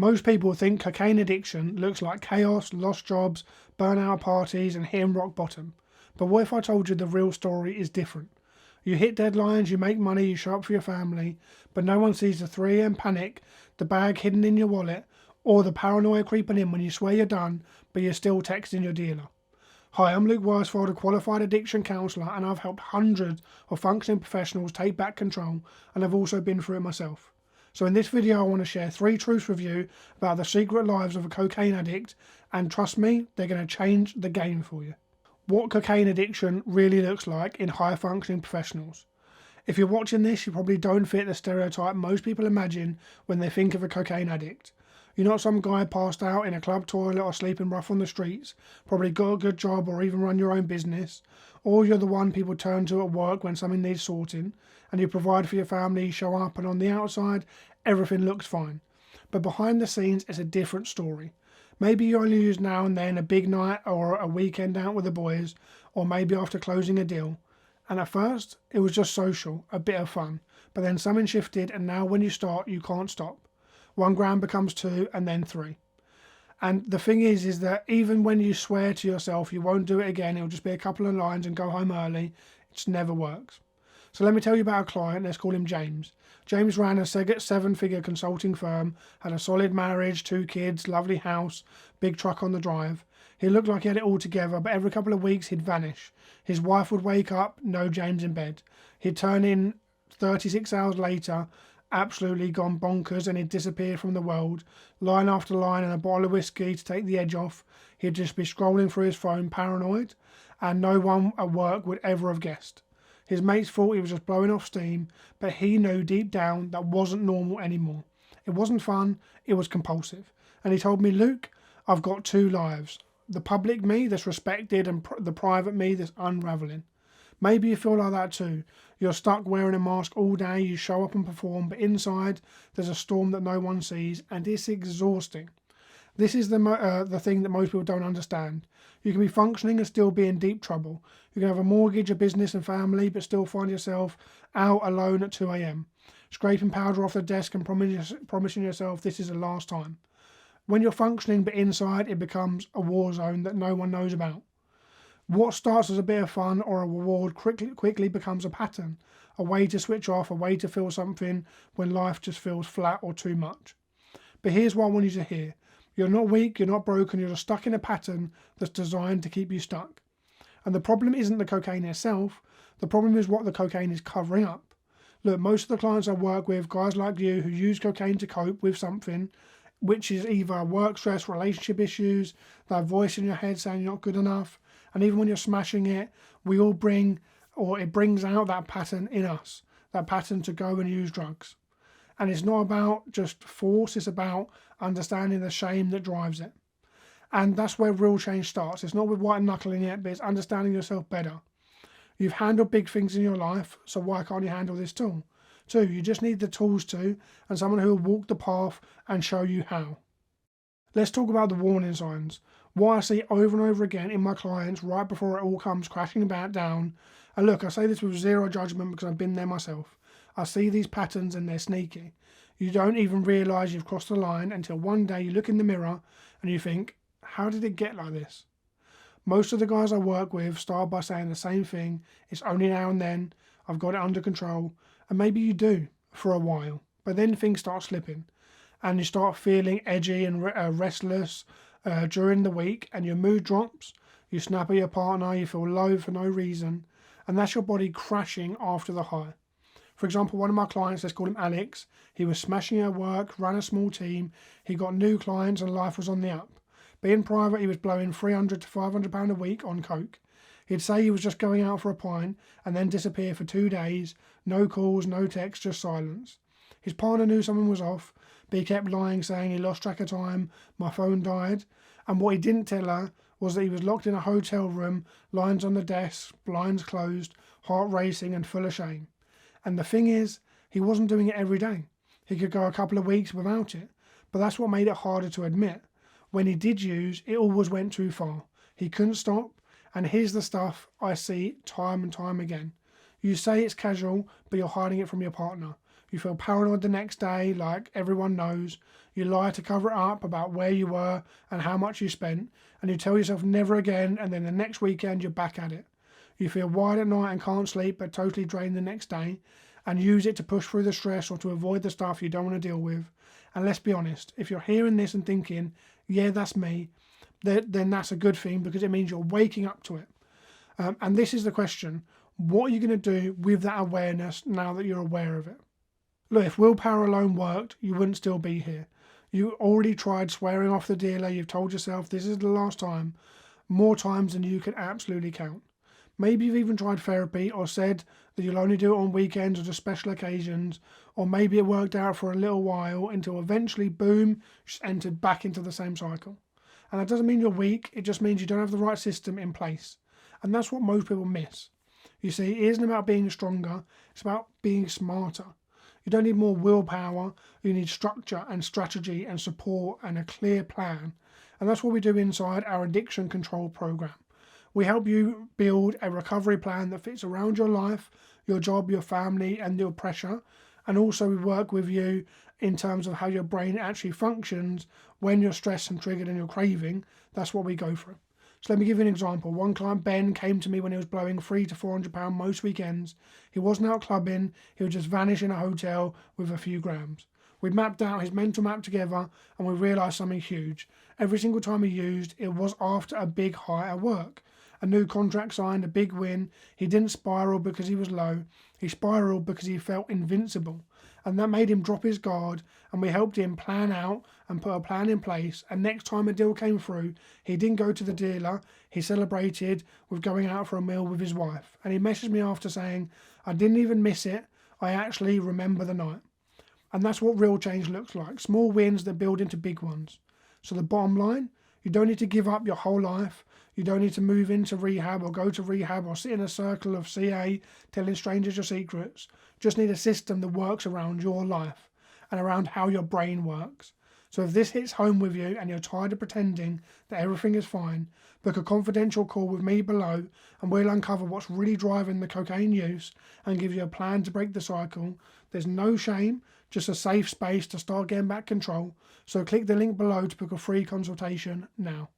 Most people think cocaine addiction looks like chaos, lost jobs, burnout parties, and hitting rock bottom. But what if I told you the real story is different? You hit deadlines, you make money, you show up for your family, but no one sees the 3 AM panic, the bag hidden in your wallet, or the paranoia creeping in when you swear you're done, but you're still texting your dealer. Hi, I'm Luke Worsfold, a qualified addiction counsellor, and I've helped hundreds of functioning professionals take back control, and I've also been through it myself. So in this video I want to share 3 truths with you about the secret lives of a cocaine addict, and trust me, they're going to change the game for you. What cocaine addiction really looks like in high functioning professionals. If you're watching this, you probably don't fit the stereotype most people imagine when they think of a cocaine addict. You're not some guy passed out in a club toilet or sleeping rough on the streets, probably got a good job or even run your own business, or you're the one people turn to at work when something needs sorting, and you provide for your family, you show up, and on the outside, everything looks fine. But behind the scenes, it's a different story. Maybe you only use now and then a big night or a weekend out with the boys, or maybe after closing a deal. And at first, it was just social, a bit of fun, but then something shifted, and now when you start, you can't stop. 1 gram becomes 2 and then 3. And the thing is that even when you swear to yourself you won't do it again, it'll just be a couple of lines and go home early, it just never works. So let me tell you about a client, let's call him James. James ran a 7-figure consulting firm, had a solid marriage, 2 kids, lovely house, big truck on the drive. He looked like he had it all together, but every couple of weeks he'd vanish. His wife would wake up, no James in bed. He'd turn in 36 hours later, absolutely gone bonkers, and he'd disappear from the world. Line after line and a bottle of whiskey to take the edge off. He'd just be scrolling through his phone, paranoid, and no one at work would ever have guessed. His mates thought he was just blowing off steam, but he knew deep down that wasn't normal anymore. It wasn't fun, it was compulsive. And he told me, Luke, I've got 2 lives. The public me that's respected and the private me that's unraveling. Maybe you feel like that too. You're stuck wearing a mask all day, you show up and perform, but inside there's a storm that no one sees, and it's exhausting. This is the thing that most people don't understand. You can be functioning and still be in deep trouble. You can have a mortgage, a business and family, but still find yourself out alone at 2 AM, scraping powder off the desk and promising yourself this is the last time. When you're functioning but inside, it becomes a war zone that no one knows about. What starts as a bit of fun or a reward quickly becomes a pattern, a way to switch off, a way to feel something when life just feels flat or too much. But here's what I want you to hear. You're not weak, you're not broken, you're just stuck in a pattern that's designed to keep you stuck. And the problem isn't the cocaine itself, the problem is what the cocaine is covering up. Look, most of the clients I work with, guys like you who use cocaine to cope with something, which is either work stress, relationship issues, that voice in your head saying you're not good enough, and even when you're smashing it, it brings out that pattern in us, that pattern to go and use drugs. And it's not about just force, it's about understanding the shame that drives it. And that's where real change starts. It's not with white knuckling it, but it's understanding yourself better. You've handled big things in your life, so why can't you handle this too? You just need the tools to, and someone who will walk the path and show you how. Let's talk about the warning signs. What I see over and over again in my clients right before it all comes crashing back down. And look, I say this with zero judgment because I've been there myself. I see these patterns and they're sneaky. You don't even realise you've crossed the line until one day you look in the mirror and you think, how did it get like this? Most of the guys I work with start by saying the same thing. It's only now and then. I've got it under control. And maybe you do for a while. But then things start slipping. And you start feeling edgy and restless during the week. And your mood drops. You snap at your partner. You feel low for no reason. And that's your body crashing after the high. For example, one of my clients, let's call him Alex. He was smashing at work, ran a small team. He got new clients and life was on the up. But in private, he was blowing £300 to £500 a week on coke. He'd say he was just going out for a pint and then disappear for 2 days. No calls, no texts, just silence. His partner knew something was off, but he kept lying, saying he lost track of time, my phone died. And what he didn't tell her was that he was locked in a hotel room, lines on the desk, blinds closed, heart racing and full of shame. And the thing is, he wasn't doing it every day. He could go a couple of weeks without it, but that's what made it harder to admit. When he did use, it always went too far. He couldn't stop, and here's the stuff I see time and time again. You say it's casual, but you're hiding it from your partner. You feel paranoid the next day, like everyone knows. You lie to cover it up about where you were and how much you spent, and you tell yourself never again, and then the next weekend you're back at it. You feel wired at night and can't sleep, but totally drained the next day, and use it to push through the stress or to avoid the stuff you don't want to deal with. And let's be honest, if you're hearing this and thinking, yeah, that's me, then that's a good thing, because it means you're waking up to it. And this is the question: what are you going to do with that awareness now that you're aware of it? Look, if willpower alone worked, you wouldn't still be here. You already tried swearing off the dealer. You've told yourself this is the last time, more times than you can absolutely count. Maybe you've even tried therapy, or said that you'll only do it on weekends or just special occasions, or maybe it worked out for a little while until eventually, boom, you just entered back into the same cycle. And that doesn't mean you're weak, it just means you don't have the right system in place. And that's what most people miss. You see, it isn't about being stronger, it's about being smarter. You don't need more willpower, you need structure and strategy and support and a clear plan. And that's what we do inside our addiction control program. We help you build a recovery plan that fits around your life, your job, your family, and your pressure. And also we work with you in terms of how your brain actually functions when you're stressed and triggered and you're craving. That's what we go through. So let me give you an example. One client, Ben, came to me when he was blowing £300 to £400 most weekends. He wasn't out clubbing, he would just vanish in a hotel with a few grams. We mapped out his mental map together, and we realised something huge. Every single time he used, it was after a big high at work. A new contract signed, a big win. He didn't spiral because he was low. He spiraled because he felt invincible. And that made him drop his guard, and we helped him plan out and put a plan in place. And next time a deal came through, he didn't go to the dealer, he celebrated with going out for a meal with his wife. And he messaged me after saying, I didn't even miss it, I actually remember the night. And that's what real change looks like, small wins that build into big ones. So the bottom line, you don't need to give up your whole life. You don't need to move into rehab or go to rehab or sit in a circle of CA telling strangers your secrets. Just need a system that works around your life and around how your brain works. So if this hits home with you and you're tired of pretending that everything is fine, book a confidential call with me below, and we'll uncover what's really driving the cocaine use and give you a plan to break the cycle. There's no shame, just a safe space to start getting back control. So click the link below to book a free consultation now.